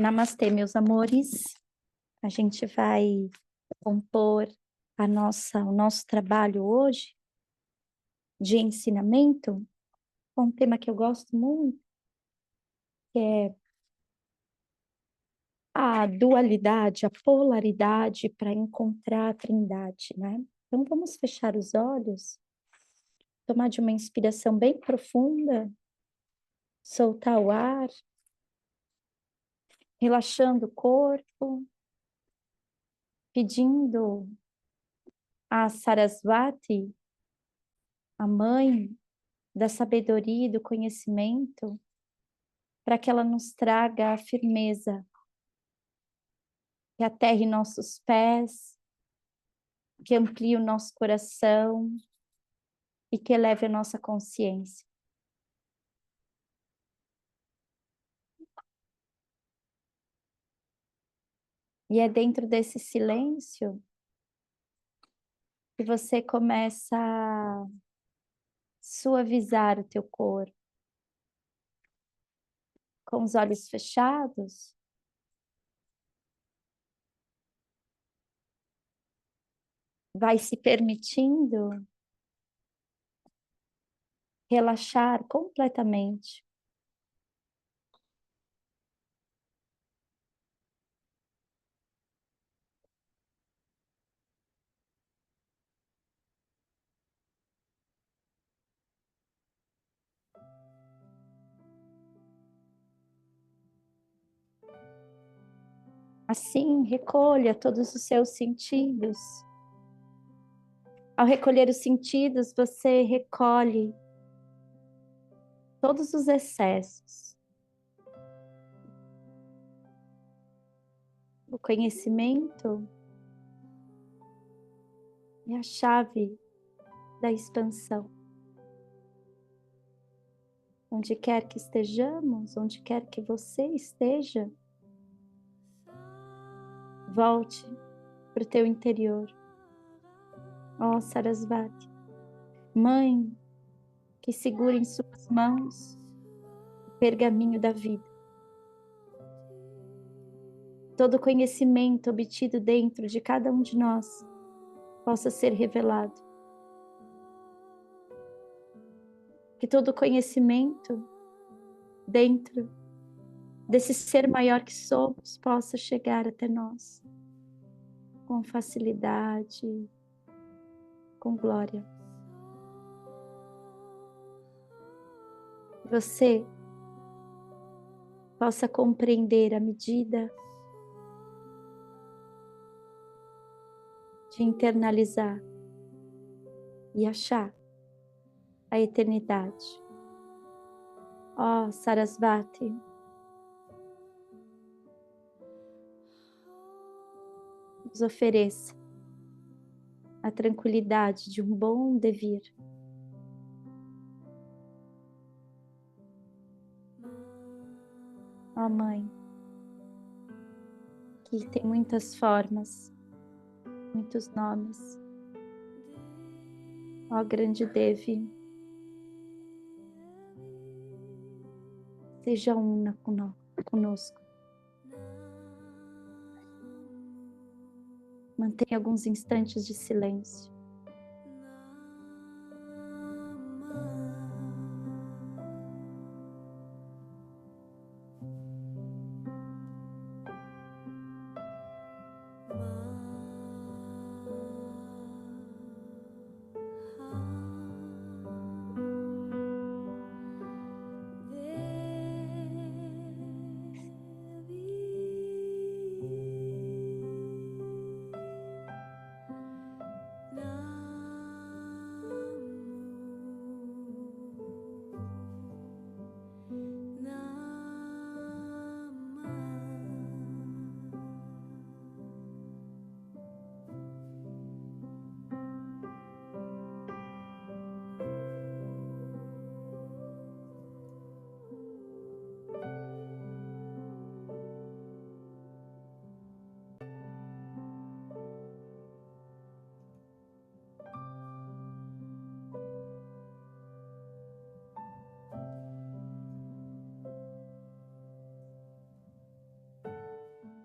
Namastê, meus amores. A gente vai compor o nosso trabalho hoje de ensinamento com um tema que eu gosto muito, que é a dualidade, a polaridade para encontrar a trindade, né? Então vamos fechar os olhos, tomar de uma inspiração bem profunda, soltar o ar, relaxando o corpo, pedindo a Sarasvati, a mãe da sabedoria e do conhecimento, para que ela nos traga a firmeza, que aterre nossos pés, que amplie o nosso coração e que eleve a nossa consciência. E é dentro desse silêncio que você começa a suavizar o teu corpo. Com os olhos fechados, vai se permitindo relaxar completamente. Assim, recolha todos os seus sentidos. Ao recolher os sentidos, você recolhe todos os excessos. O conhecimento é a chave da expansão. Onde quer que estejamos, onde quer que você esteja, volte para o teu interior. Ó Sarasvati, mãe que segura em suas mãos o pergaminho da vida. Todo conhecimento obtido dentro de cada um de nós possa ser revelado. Que todo conhecimento dentro desse ser maior que somos possa chegar até nós com facilidade, com glória. Você possa compreender a medida de internalizar e achar a eternidade. Ó Sarasvati, nos ofereça a tranquilidade de um bom devir. Ó Mãe, que tem muitas formas, muitos nomes. Ó grande Devi, seja una conosco. Mantenha alguns instantes de silêncio.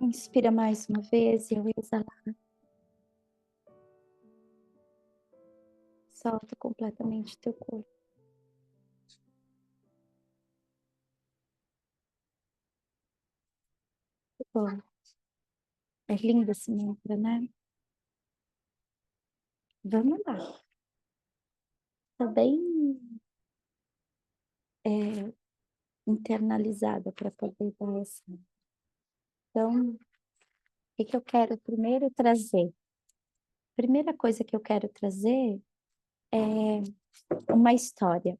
Inspira mais uma vez e ao exalar, solta completamente teu corpo. Bom, é linda esse mantra, né? Vamos lá. Tá bem internalizada para poder dar essa. Então, o que eu quero primeiro trazer? Primeira coisa que eu quero trazer é uma história.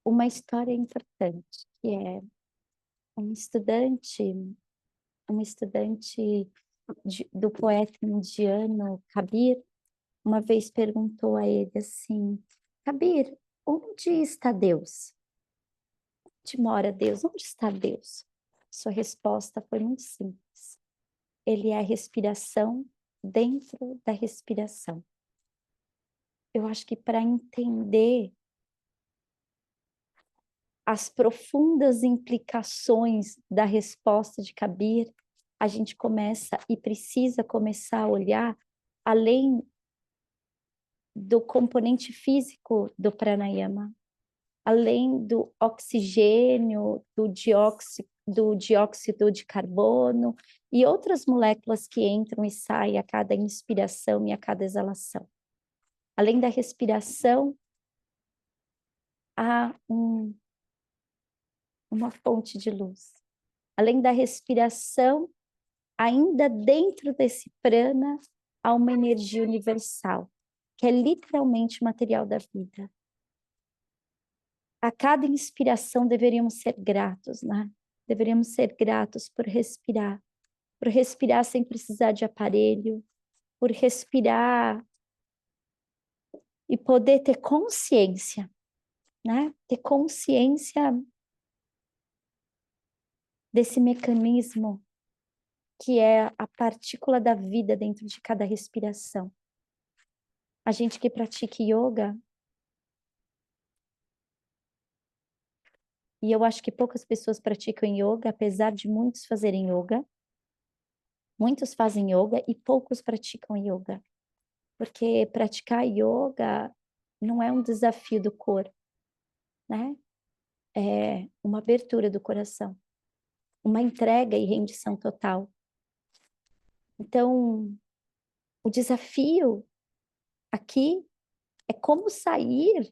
Uma história importante, que é um estudante, do poeta indiano Kabir, uma vez perguntou a ele assim: Kabir, onde está Deus? Onde mora Deus? Onde está Deus? Sua resposta foi muito simples. Ele é a respiração dentro da respiração. Eu acho que para entender as profundas implicações da resposta de Kabir, a gente começa e precisa começar a olhar além do componente físico do pranayama, além do oxigênio, do dióxido de carbono e outras moléculas que entram e saem a cada inspiração e a cada exalação. Além da respiração, há uma fonte de luz. Além da respiração, ainda dentro desse prana, há uma energia universal, que é literalmente material da vida. A cada inspiração deveríamos ser gratos, né? Deveríamos ser gratos por respirar sem precisar de aparelho, por respirar e poder ter consciência, né? Ter consciência desse mecanismo que é a partícula da vida dentro de cada respiração. A gente que pratica yoga, e eu acho que poucas pessoas praticam yoga, apesar de muitos fazerem yoga. Muitos fazem yoga e poucos praticam yoga. Porque praticar yoga não é um desafio do corpo, né? É uma abertura do coração, uma entrega e rendição total. Então, o desafio aqui é como sair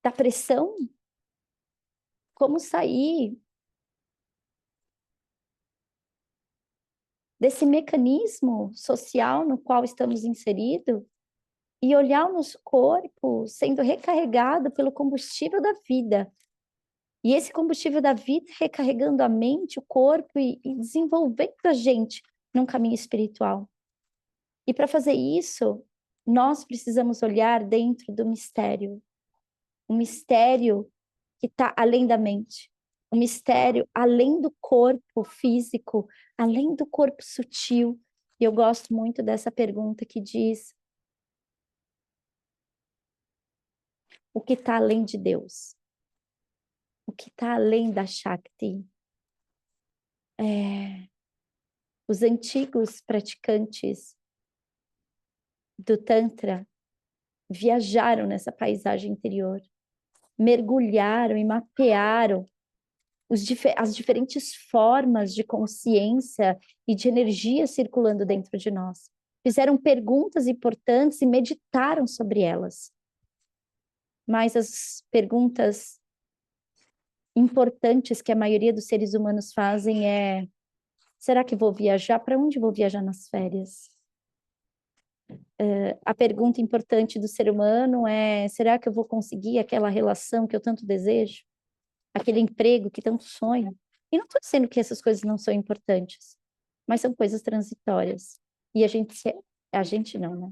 da pressão, como sair desse mecanismo social no qual estamos inseridos e olhar o nosso corpo sendo recarregado pelo combustível da vida. E esse combustível da vida recarregando a mente, o corpo e desenvolvendo a gente num caminho espiritual. E para fazer isso, nós precisamos olhar dentro do mistério. Um mistério que está além da mente. Um mistério além do corpo físico, além do corpo sutil. E eu gosto muito dessa pergunta que diz: o que está além de Deus? O que está além da Shakti? Os antigos praticantes do Tantra viajaram nessa paisagem interior, mergulharam e mapearam as diferentes formas de consciência e de energia circulando dentro de nós. Fizeram perguntas importantes e meditaram sobre elas. Mas as perguntas importantes que a maioria dos seres humanos fazem é: será que vou viajar? Para onde vou viajar nas férias? A pergunta importante do ser humano é: será que eu vou conseguir aquela relação que eu tanto desejo? Aquele emprego que tanto sonho? E não estou dizendo que essas coisas não são importantes, mas são coisas transitórias. E a gente não, né?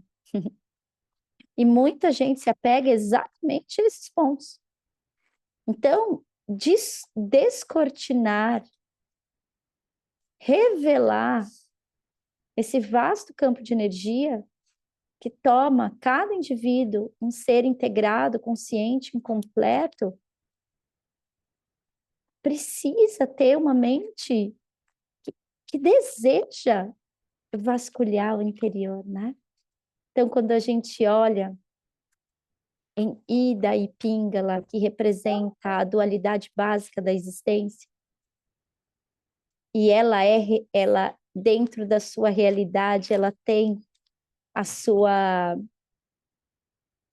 E muita gente se apega exatamente a esses pontos. Então, descortinar, revelar esse vasto campo de energia que toma cada indivíduo um ser integrado, consciente, incompleto, precisa ter uma mente que deseja vasculhar o interior, né? Então, quando a gente olha em Ida e Pingala, que representa a dualidade básica da existência, e ela dentro da sua realidade, ela tem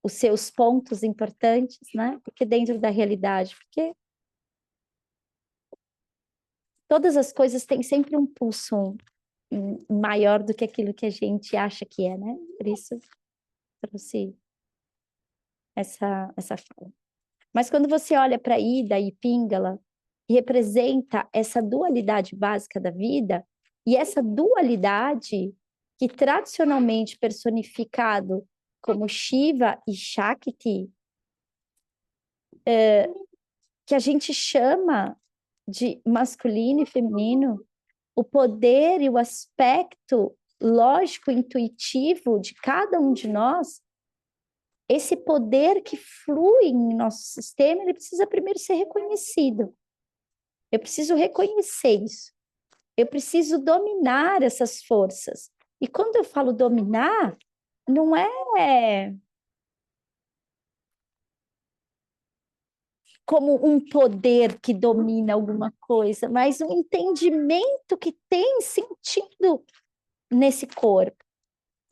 os seus pontos importantes, né? Porque dentro da realidade, porque todas as coisas têm sempre um pulso maior do que aquilo que a gente acha que é, né? Por isso trouxe essa fala. Mas quando você olha para Ida e Pingala, que representa essa dualidade básica da vida, e essa dualidade que tradicionalmente personificado como Shiva e Shakti, que a gente chama de masculino e feminino, o poder e o aspecto lógico, intuitivo de cada um de nós, esse poder que flui em nosso sistema, ele precisa primeiro ser reconhecido. Eu preciso reconhecer isso. Eu preciso dominar essas forças. E quando eu falo dominar, não é como um poder que domina alguma coisa, mas um entendimento que tem sentido nesse corpo.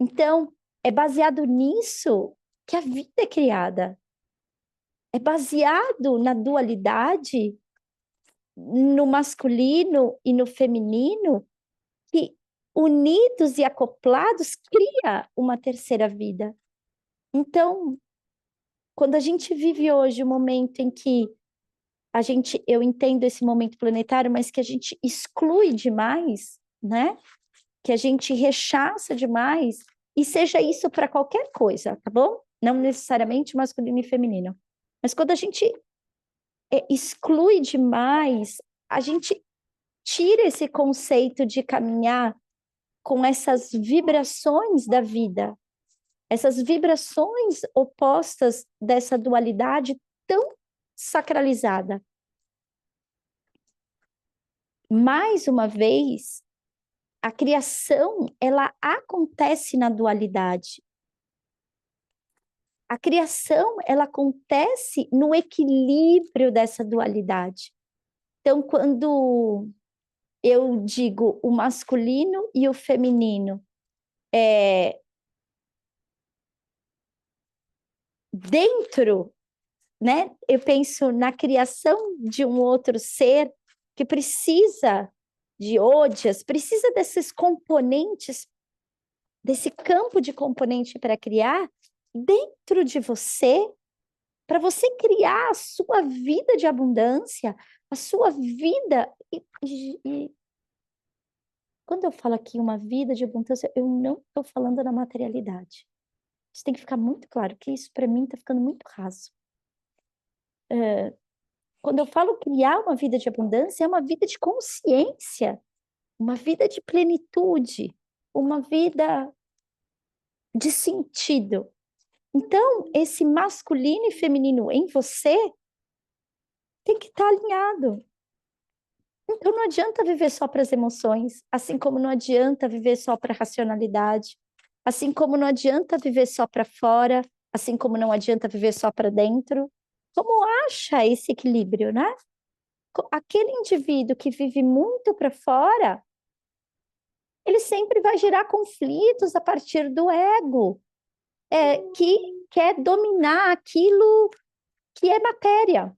Então, é baseado nisso que a vida é criada. É baseado na dualidade, no masculino e no feminino, que unidos e acoplados cria uma terceira vida. Então, quando a gente vive hoje um momento em que eu entendo esse momento planetário, mas que a gente exclui demais, né? Que a gente rechaça demais, e seja isso para qualquer coisa, tá bom? Não necessariamente masculino e feminino. Mas quando a gente exclui demais, a gente tira esse conceito de caminhar com essas vibrações da vida, essas vibrações opostas dessa dualidade tão sacralizada. Mais uma vez, a criação, ela acontece na dualidade. A criação, ela acontece no equilíbrio dessa dualidade. Então, quando eu digo o masculino e o feminino, dentro, né? Eu penso na criação de um outro ser que precisa de ódias, precisa desses componentes, desse campo de componente para criar dentro de você, para você criar a sua vida de abundância, a sua vida. E quando eu falo aqui uma vida de abundância, eu não estou falando na materialidade. Isso tem que ficar muito claro, que isso para mim está ficando muito raso. Quando eu falo criar uma vida de abundância, é uma vida de consciência, uma vida de plenitude, uma vida de sentido. Então, esse masculino e feminino em você tem que estar alinhado. Então, não adianta viver só para as emoções, assim como não adianta viver só para a racionalidade, assim como não adianta viver só para fora, assim como não adianta viver só para dentro. Como acha esse equilíbrio, né? Aquele indivíduo que vive muito para fora, ele sempre vai gerar conflitos a partir do ego, que quer dominar aquilo que é matéria.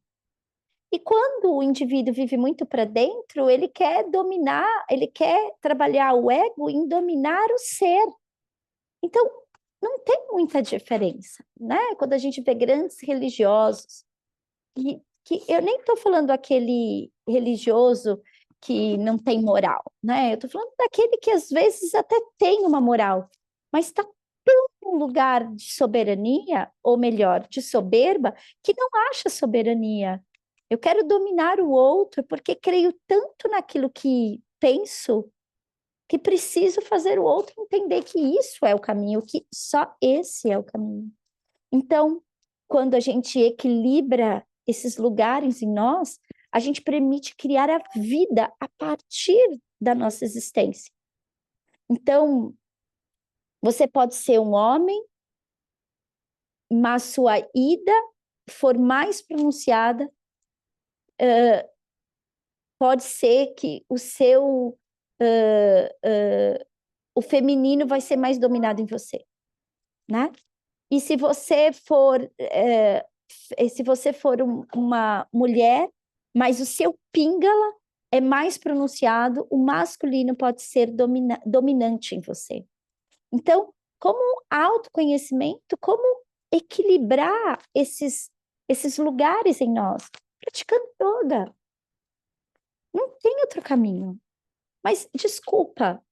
E quando o indivíduo vive muito para dentro, ele quer dominar, ele quer trabalhar o ego em dominar o ser. Então, não tem muita diferença, né? Quando a gente vê grandes religiosos, que eu nem estou falando aquele religioso que não tem moral, né? Eu estou falando daquele que às vezes até tem uma moral, mas está tão num lugar de soberania, ou melhor, de soberba, que não acha soberania. Eu quero dominar o outro porque creio tanto naquilo que penso que preciso fazer o outro entender que isso é o caminho, que só esse é o caminho. Então, quando a gente equilibra esses lugares em nós, A gente permite criar a vida a partir da nossa existência. Então, você pode ser um homem, mas sua ida for mais pronunciada, pode ser que o feminino vai ser mais dominado em você, né? E se você for uma mulher, mas o seu píngala é mais pronunciado, o masculino pode ser dominante em você. Então, como autoconhecimento, como equilibrar esses lugares em nós? Praticando yoga. Não tem outro caminho. Mas, desculpa,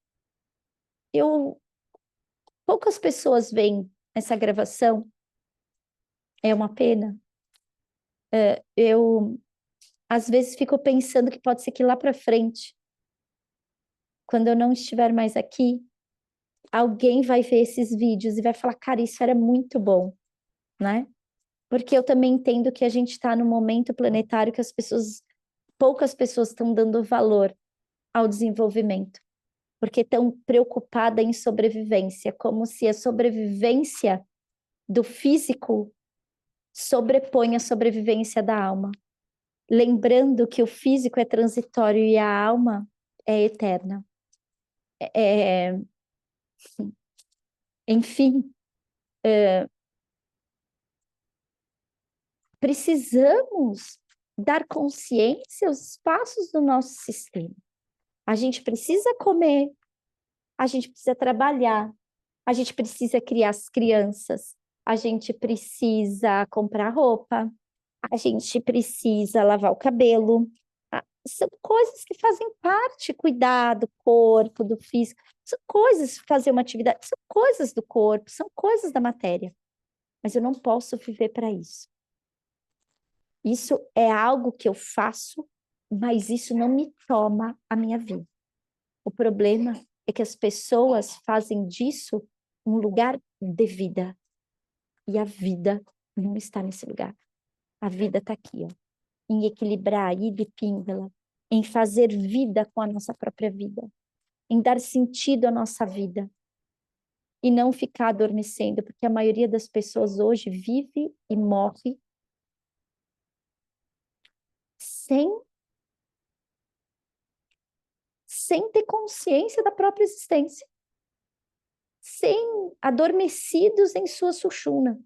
poucas pessoas veem essa gravação. É uma pena. Eu, às vezes, fico pensando que pode ser que lá para frente, quando eu não estiver mais aqui, alguém vai ver esses vídeos e vai falar, cara, isso era muito bom, né? Porque eu também entendo que a gente está num momento planetário que poucas pessoas estão dando valor ao desenvolvimento, porque estão preocupadas em sobrevivência, como se a sobrevivência do físico sobrepõe a sobrevivência da alma. Lembrando que o físico é transitório e a alma é eterna. Enfim, precisamos dar consciência aos espaços do nosso sistema. A gente precisa comer, a gente precisa trabalhar, a gente precisa criar as crianças, a gente precisa comprar roupa, a gente precisa lavar o cabelo. São coisas que fazem parte, cuidar do corpo, do físico, são coisas, fazer uma atividade, são coisas do corpo, são coisas da matéria. Mas eu não posso viver para isso. Isso é algo que eu faço, mas isso não me toma a minha vida. O problema é que as pessoas fazem disso um lugar de vida. E a vida não está nesse lugar. A vida está aqui, ó, em equilibrar a ida e píngala, em fazer vida com a nossa própria vida, em dar sentido à nossa vida e não ficar adormecendo, porque a maioria das pessoas hoje vive e morre sem ter consciência da própria existência, sem adormecidos em sua sushumna,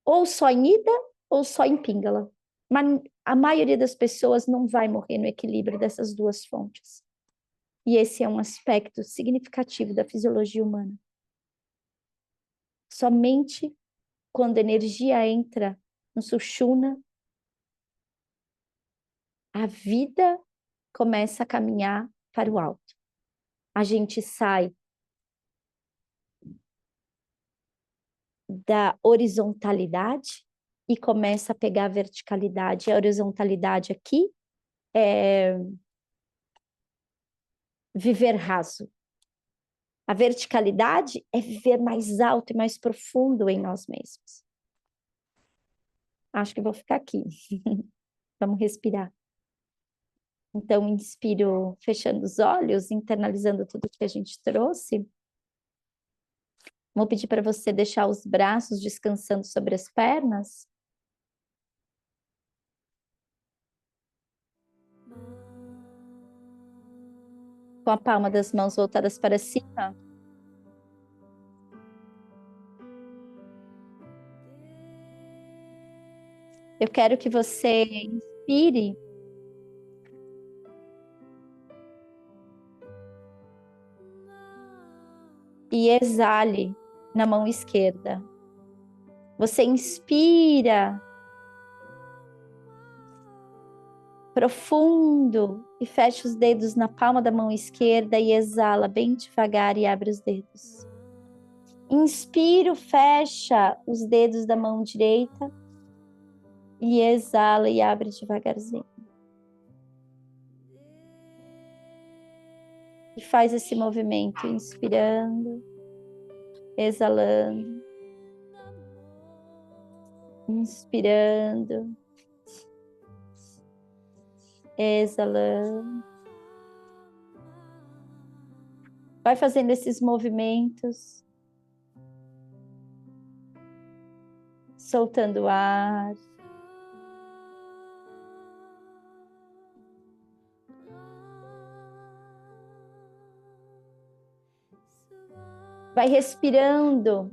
ou só em ida ou só em píngala. Mas a maioria das pessoas não vai morrer no equilíbrio dessas duas fontes. E esse é um aspecto significativo da fisiologia humana. Somente quando a energia entra no sushumna, a vida começa a caminhar para o alto. A gente sai da horizontalidade e começa a pegar a verticalidade. A horizontalidade aqui é viver raso. A verticalidade é viver mais alto e mais profundo em nós mesmos. Acho que vou ficar aqui. Vamos respirar. Então, inspiro fechando os olhos, internalizando tudo que a gente trouxe. Vou pedir para você deixar os braços descansando sobre as pernas. Com a palma das mãos voltadas para cima. Eu quero que você inspire e exale na mão esquerda. Você inspira profundo e fecha os dedos na palma da mão esquerda e exala bem devagar e abre os dedos. Inspiro, fecha os dedos da mão direita e exala e abre devagarzinho. E faz esse movimento, inspirando, exalando, inspirando, exalando. Vai fazendo esses movimentos, soltando o ar. Vai respirando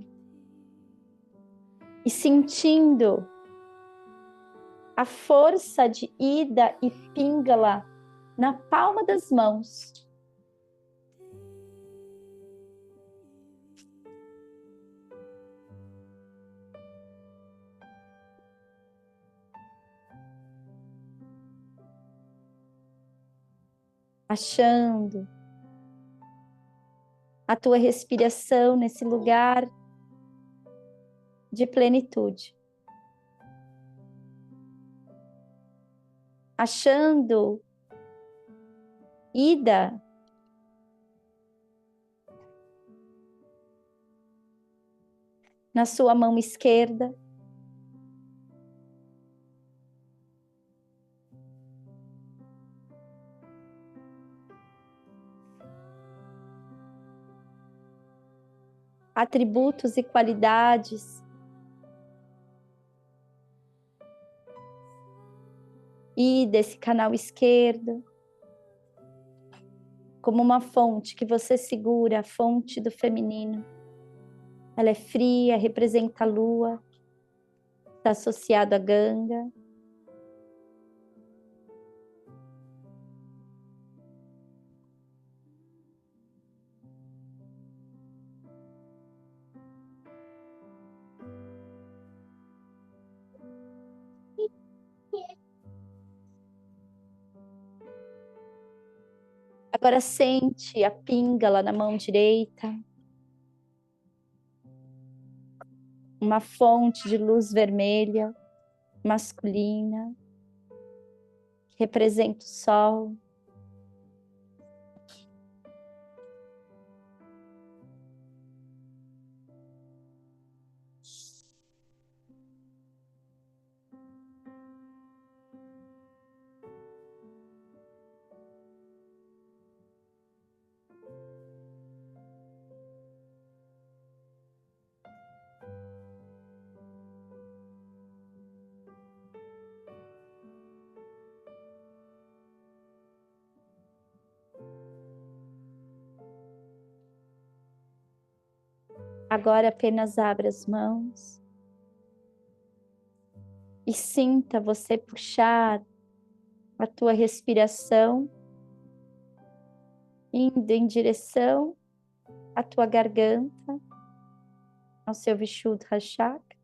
e sentindo a força de Ida e Pingala na palma das mãos. Achando a tua respiração nesse lugar de plenitude. Achando Ida na sua mão esquerda. Atributos e qualidades e desse canal esquerdo, como uma fonte que você segura, a fonte do feminino. Ela é fria, representa a lua, está associado a Ganga. Agora sente a Pingala na mão direita. Uma fonte de luz vermelha, masculina, que representa o sol. Agora apenas abra as mãos e sinta você puxar a tua respiração indo em direção à tua garganta, ao seu Vishuddha Chakra,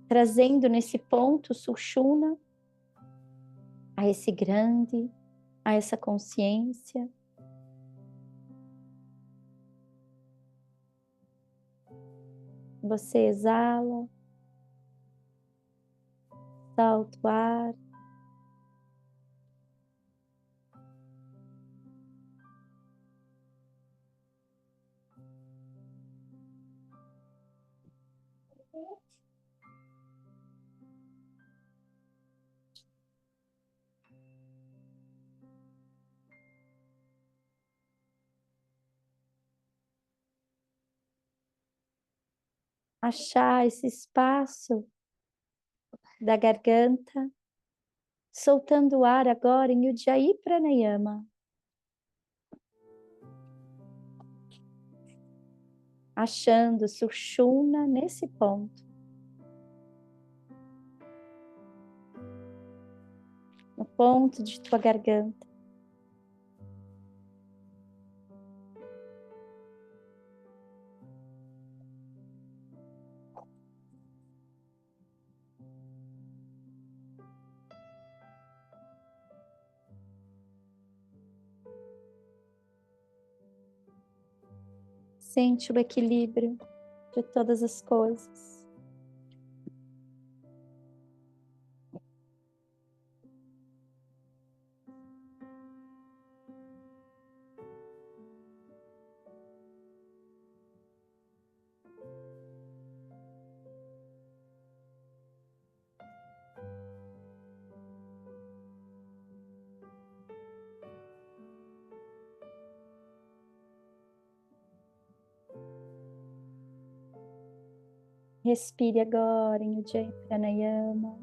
trazendo nesse ponto Sushumna a esse grande, a essa consciência. Você exala, solta o ar. Achar esse espaço da garganta, soltando o ar agora em Ujjayi Pranayama. Achando Sushumna nesse ponto. No ponto de tua garganta. Sente o equilíbrio de todas as coisas. Respire agora em Ujjayi Pranayama.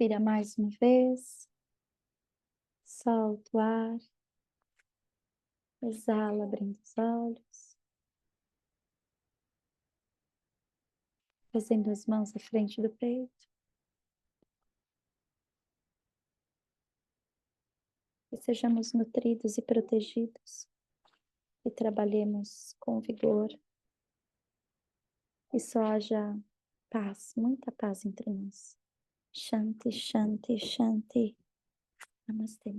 Inspira mais uma vez. Solta o ar. Exala, abrindo os olhos. Trazendo as mãos à frente do peito. Que sejamos nutridos e protegidos. E trabalhemos com vigor. E só haja paz, muita paz entre nós. Shanti, Shanti, Shanti. Namastê.